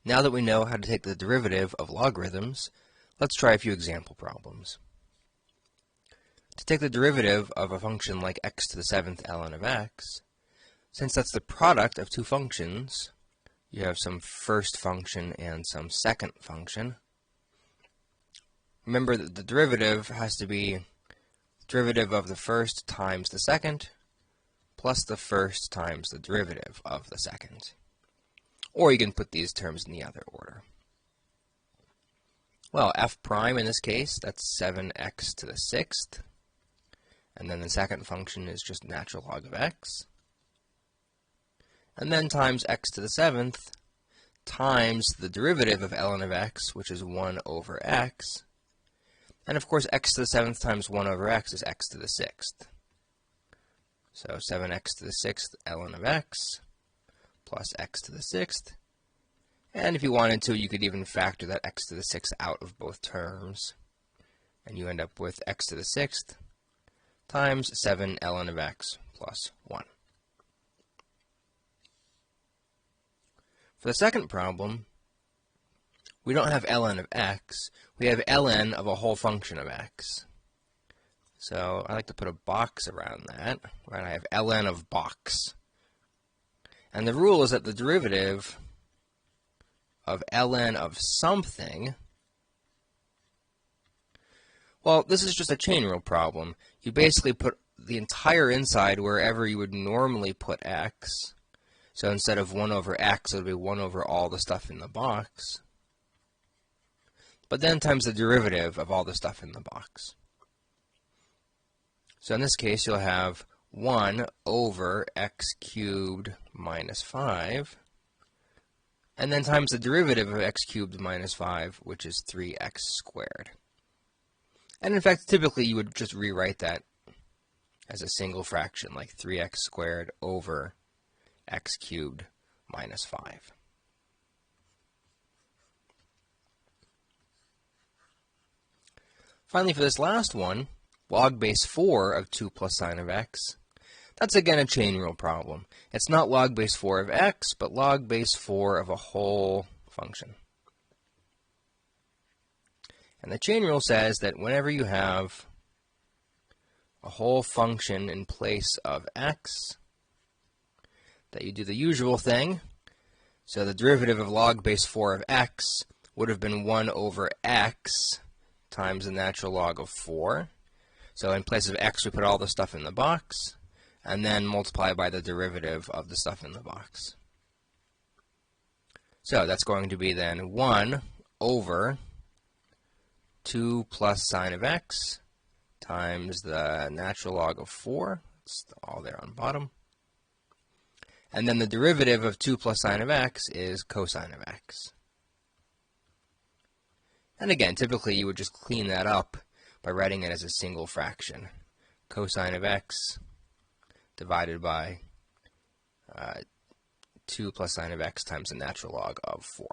Now that we know how to take the derivative of logarithms, let's try a few example problems. To take the derivative of a function like x to the 7th ln of x, since that's the product of two functions, you have some first function and some second function. Remember that the derivative has to be the derivative of the first times the second plus the first times the derivative of the second. Or you can put these terms in the other order. Well, f prime in this case, that's 7x to the 6th. And then the second function is just natural log of x. And then times x to the 7th times the derivative of ln of x, which is 1 over x. And of course, x to the 7th times 1 over x is x to the 6th. So 7x to the 6th ln of x plus x to the 6th. And if you wanted to, you could even factor that x to the 6th out of both terms. And you end up with x to the 6th times 7 ln of x plus 1. For the second problem, we don't have ln of x, we have ln of a whole function of x. So I like to put a box around that, right? I have ln of box. And the rule is that the derivative of ln of something, well, this is just a chain rule problem. You basically put the entire inside wherever you would normally put x. So instead of 1 over x, it would be 1 over all the stuff in the box. But then times the derivative of all the stuff in the box. So in this case, you'll have 1 over x cubed minus 5, and then times the derivative of x cubed minus 5, which is 3x squared. And in fact, typically you would just rewrite that as a single fraction, like 3x squared over x cubed minus 5. Finally, for this last one, log base 4 of 2 plus sine of x, that's again a chain rule problem. It's not log base 4 of x, but log base 4 of a whole function. And the chain rule says that whenever you have a whole function in place of x, that you do the usual thing. So the derivative of log base 4 of x would have been 1 over x times the natural log of 4. So in place of x, we put all the stuff in the box, and then multiply by the derivative of the stuff in the box. So that's going to be then 1 over 2 plus sine of x times the natural log of 4. It's all there on the bottom. And then the derivative of 2 plus sine of x is cosine of x. And again, typically you would just clean that up by writing it as a single fraction. Cosine of x divided by 2 plus sine of x times the natural log of 4.